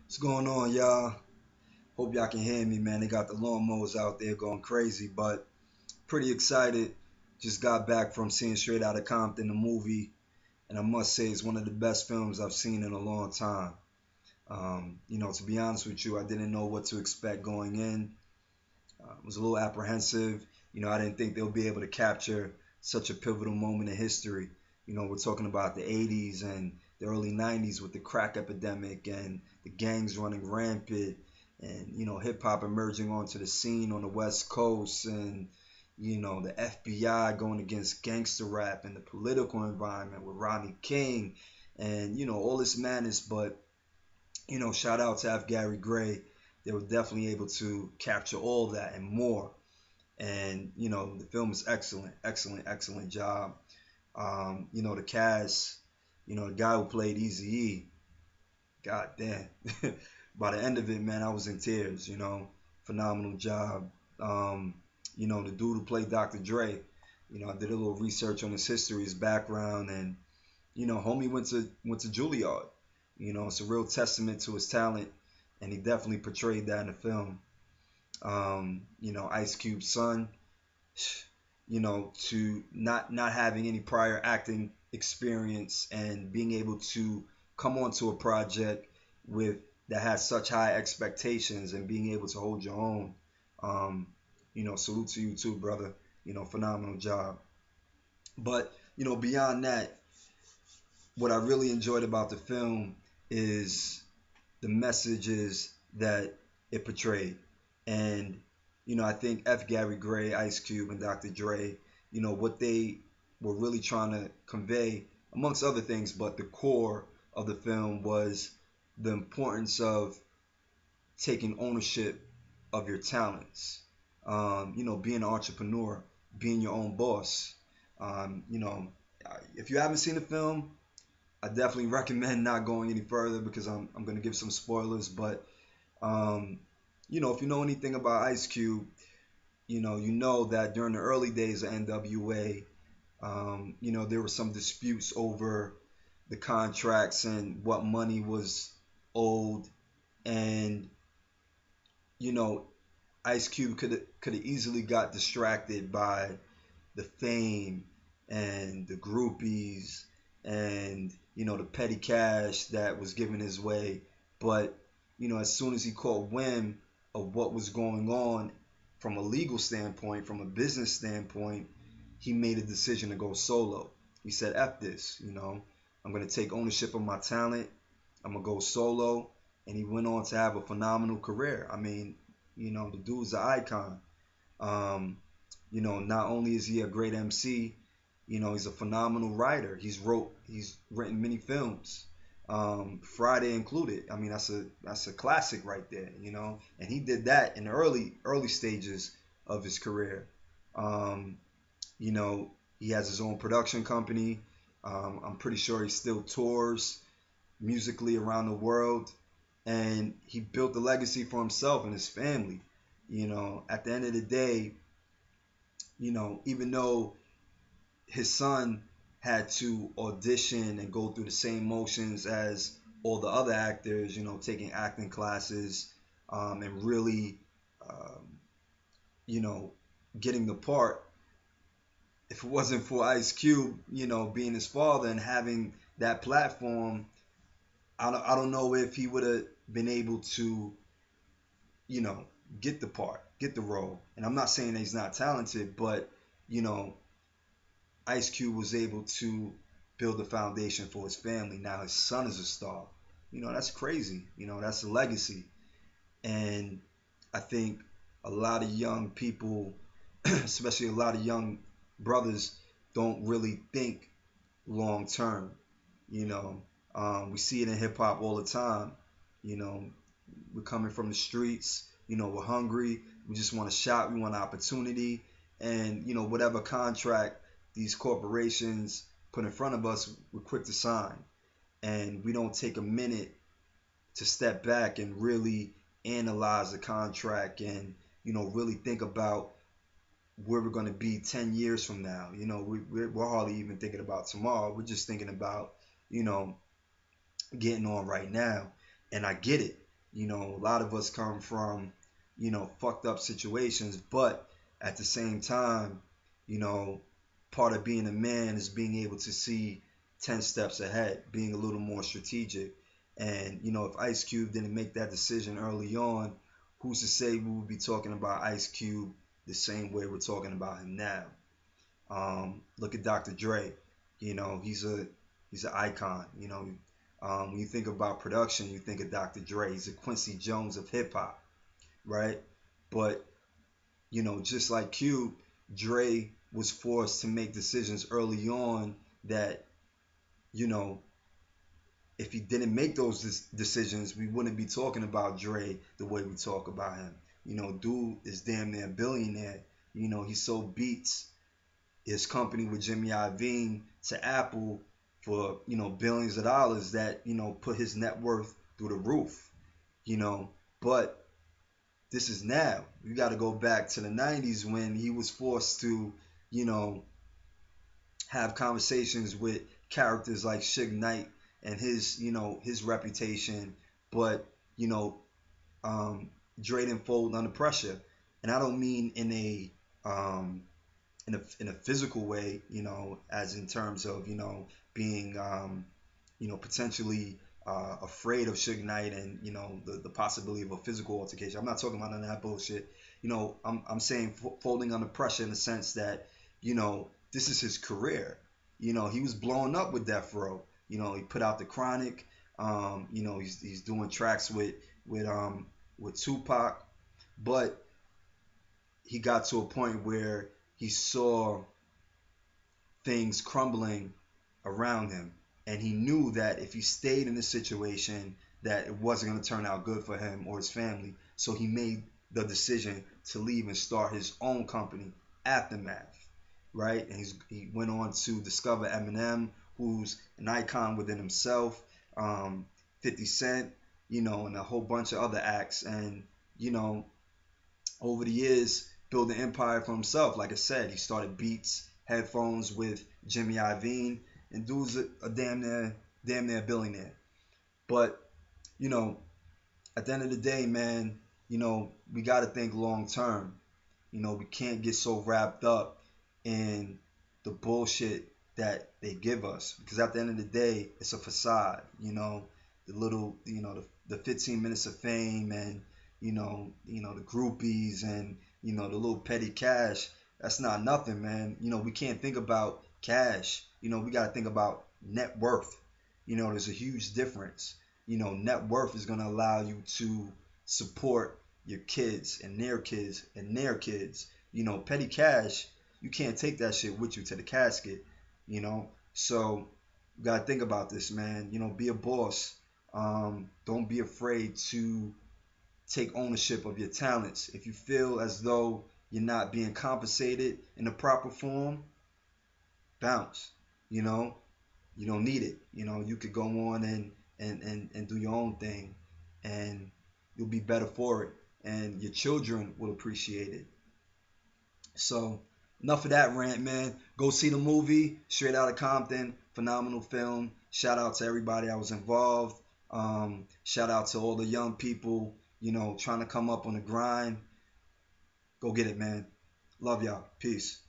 What's going on, y'all? Hope y'all can hear me, man. They got the lawnmowers out there going crazy, but pretty excited. Just got back from seeing Straight Outta Compton, the movie, and I must say it's one of the best films I've seen in a long time. To be honest with you, I didn't know what to expect going in. Was a little apprehensive. I didn't think they'll be able to capture such a pivotal moment in history. We're talking about the 80s and the early 90s with the crack epidemic and the gangs running rampant and, hip hop emerging onto the scene on the West Coast and, the FBI going against gangster rap and the political environment with Rodney King and, all this madness. But shout out to F. Gary Gray. They were definitely able to capture all that and more. And the film is excellent, excellent, excellent job. The cast, the guy who played Eazy-E, god damn. By the end of it, man, I was in tears. Phenomenal job. The dude who played Dr. Dre, I did a little research on his history, his background, and homie went to Juilliard. It's a real testament to his talent, and he definitely portrayed that in the film. Ice Cube's son, to not having any prior acting experience and being able to come onto a project with that has such high expectations and being able to hold your own. Salute to you too, brother. Phenomenal job. But beyond that, what I really enjoyed about the film is the messages that it portrayed. And, I think F. Gary Gray, Ice Cube, and Dr. Dre, what they were really trying to convey, amongst other things, but the core of the film was the importance of taking ownership of your talents. Being an entrepreneur, being your own boss. If you haven't seen the film, I definitely recommend not going any further because I'm going to give some spoilers. But if you know anything about Ice Cube, you know that during the early days of NWA, there were some disputes over the contracts and what money was owed, and you know, Ice Cube could have easily got distracted by the fame and the groupies and the petty cash that was given his way. But as soon as he caught wind of what was going on from a legal standpoint, from a business standpoint, he made a decision to go solo. He said, "F this, I'm gonna take ownership of my talent. I'm gonna go solo." And he went on to have a phenomenal career. I mean, the dude's an icon. Um, not only is he a great MC, he's a phenomenal writer. He's written many films, Friday included. I mean, that's a classic right there. And he did that in the early stages of his career. Um, he has his own production company. I'm pretty sure he still tours musically around the world, and he built a legacy for himself and his family. At the end of the day, even though his son had to audition and go through the same motions as all the other actors, taking acting classes, and really, um, you know, getting the part. If it wasn't for Ice Cube, being his father and having that platform, I don't know if he would have been able to, you know, get the part, get the role. And I'm not saying that he's not talented, but you know, Ice Cube was able to build a foundation for his family. Now his son is a star. That's crazy. That's a legacy. And I think a lot of young people, especially a lot of young brothers, don't really think long term. We see it in hip hop all the time. You know, we're coming from the streets. We're hungry. We just want a shot. We want an opportunity. And whatever contract these corporations put in front of us, we're quick to sign. And we don't take a minute to step back and really analyze the contract and really think about where we're going to be 10 years from now. We're hardly even thinking about tomorrow. We're just thinking about you know getting on right now. And I get it. A lot of us come from, fucked up situations, but at the same time, you know, part of being a man is being able to see 10 steps ahead, being a little more strategic. And, if Ice Cube didn't make that decision early on, who's to say we would be talking about Ice Cube the same way we're talking about him now? Look at Dr. Dre. He's an icon. When you think about production, you think of Dr. Dre. He's the Quincy Jones of hip hop, right? But just like Cube, Dre was forced to make decisions early on that, you know, if he didn't make those decisions, we wouldn't be talking about Dre the way we talk about him. Dude is damn near a billionaire. He sold Beats, his company with Jimmy Iovine, to Apple for billions of dollars that put his net worth through the roof. But this is now. You got to go back to the 90s when he was forced to you know have conversations with characters like Suge Knight and his reputation, but you know Dre didn't fold under pressure, and I don't mean um, in a physical way, as in terms of being potentially afraid of Suge Knight and the possibility of a physical altercation. I'm not talking about none of that bullshit. I'm saying folding under pressure in the sense that this is his career. He was blowing up with Death Row. He put out the Chronic. He's doing tracks with Tupac, but he got to a point where he saw things crumbling around him, and he knew that if he stayed in this situation that it wasn't going to turn out good for him or his family. So he made the decision to leave and start his own company, Aftermath, right? And he went on to discover Eminem, who's an icon within himself, 50 Cent, and a whole bunch of other acts. And over the years, build an empire for himself. Like I said, he started Beats, Headphones with Jimmy Iovine, and dude's a damn near billionaire. But you know, at the end of the day, man, we got to think long term. We can't get so wrapped up in the bullshit that they give us, because at the end of the day, it's a facade. The little, the 15 minutes of fame, and the groupies, and the little petty cash. That's not nothing, man. We can't think about cash. We got to think about net worth. There's a huge difference. Net worth is going to allow you to support your kids and their kids and their kids. Petty cash, you can't take that shit with you to the casket. So you got to think about this, man. Be a boss. Don't be afraid to take ownership of your talents. If you feel as though you're not being compensated in the proper form, bounce. You don't need it. You could go on and do your own thing, and you'll be better for it, and your children will appreciate it. So enough of that rant, man. Go see the movie Straight Outta Compton. Phenomenal film. Shout out to everybody that was involved. Shout out to all the young people trying to come up on the grind. Go get it, man. Love y'all. Peace.